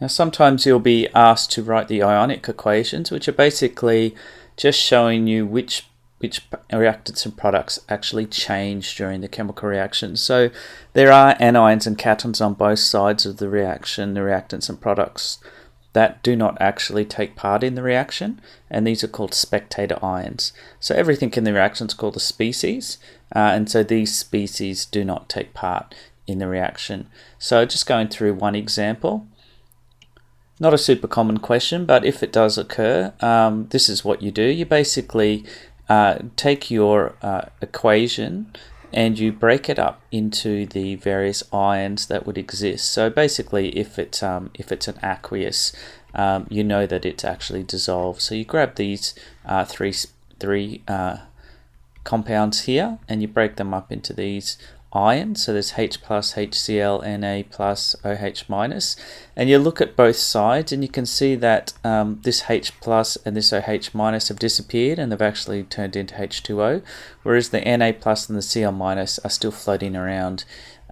Now sometimes you'll be asked to write the ionic equations, which are basically just showing you which reactants and products actually change during the chemical reaction. So there are anions and cations on both sides of the reaction, the reactants and products that do not actually take part in the reaction, and these are called spectator ions. So everything in the reaction is called a species, and so these species do not take part in the reaction. So just going through one example. Not a super common question, but if it does occur, this is what you do. You basically take your equation and you break it up into the various ions that would exist. So basically, if it's an aqueous, you know that it's actually dissolved. So you grab these three compounds here and you break them up into these ions. So there's H plus, HCl, Na plus, OH minus, and you look at both sides and you can see that this H plus and this OH minus have disappeared and they've actually turned into H2O, whereas the Na plus and the Cl minus are still floating around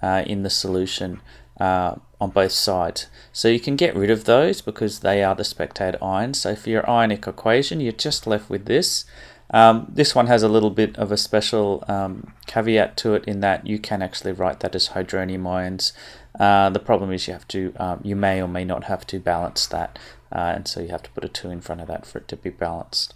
in the solution on both sides. So you can get rid of those because they are the spectator ions. So for your ionic equation, you're just left with this. This one has a little bit of a special caveat to it in that you can actually write that as hydronium ions. The problem is you may or may not have to balance that, and so you have to put a 2 in front of that for it to be balanced.